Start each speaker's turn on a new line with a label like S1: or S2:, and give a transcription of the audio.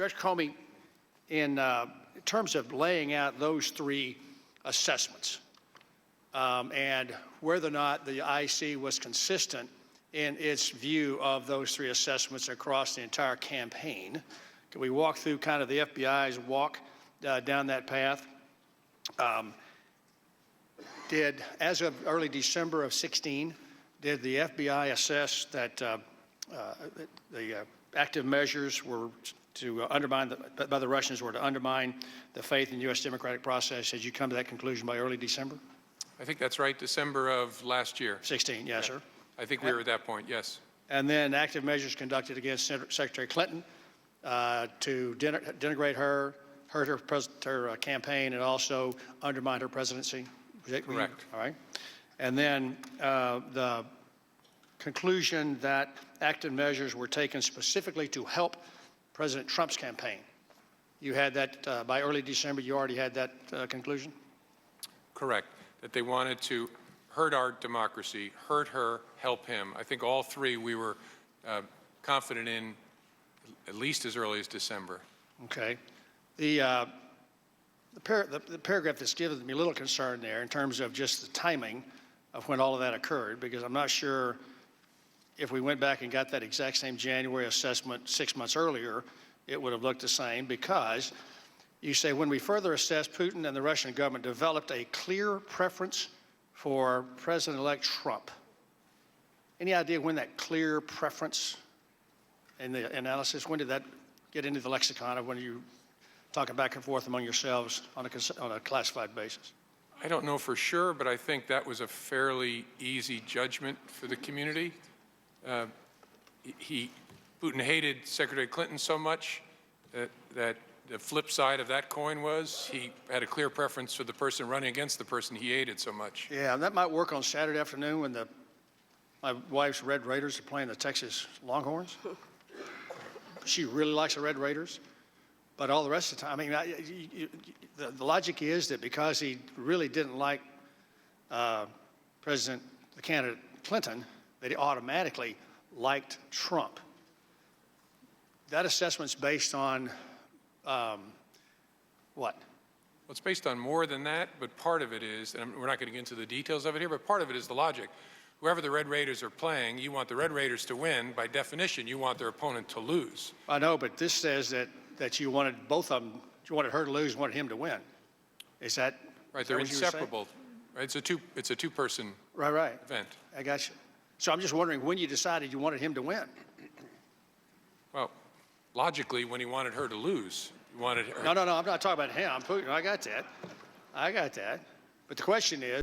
S1: Director Comey, in terms of laying out those three assessments and whether or not the IC was consistent in its view of those three assessments across the entire campaign, can we walk through kind of the FBI's walk down that path? As of early December of 16, did the FBI assess that the active measures were to undermine, by the Russians, were to undermine the faith in the U.S. democratic process? Did you come to that conclusion by early December?
S2: I think that's right, December of last year.
S1: 16, yes, sir.
S2: I think we were at that point, yes.
S1: And then active measures conducted against Secretary Clinton to denigrate her, hurt her campaign, and also undermine her presidency.
S2: Correct.
S1: All right. And then the conclusion that active measures were taken specifically to help President Trump's campaign. You had that by early December, you already had that conclusion?
S2: Correct. That they wanted to hurt our democracy, hurt her, help him. I think all three we were confident in at least as early as December.
S1: Okay. The paragraph that's given me a little concern there in terms of just the timing of when all of that occurred, because I'm not sure if we went back and got that exact same January assessment 6 months earlier, it would have looked the same, because you say, when we further assess, Putin and the Russian government developed a clear preference for President-elect Trump. Any idea when that clear preference in the analysis, when did that get into the lexicon of when you talking back and forth among yourselves on a classified basis?
S2: I don't know for sure, but I think that was a fairly easy judgment for the community. Putin hated Secretary Clinton so much that the flip side of that coin was he had a clear preference for the person running against the person he hated so much.
S1: Yeah, and that might work on Saturday afternoon when my wife's Red Raiders are playing the Texas Longhorns. She really likes the Red Raiders. But all the rest of the time, I mean, the logic is that because he really didn't like the candidate Clinton, that he automatically liked Trump. That assessment's based on what?
S2: Well, it's based on more than that, but part of it is, and we're not going to get into the details of it here, but part of it is the logic. Whoever the Red Raiders are playing, you want the Red Raiders to win. By definition, you want their opponent to lose.
S1: I know, but this says that you wanted both of them, you wanted her to lose, wanted him to win. Is that
S2: right? They're inseparable. Right? It's a two-person event.
S1: I got you. So I'm just wondering when you decided you wanted him to win.
S2: Well, logically, when he wanted her to lose, he wanted her.
S1: No, I'm not talking about him. I got that. But the question is,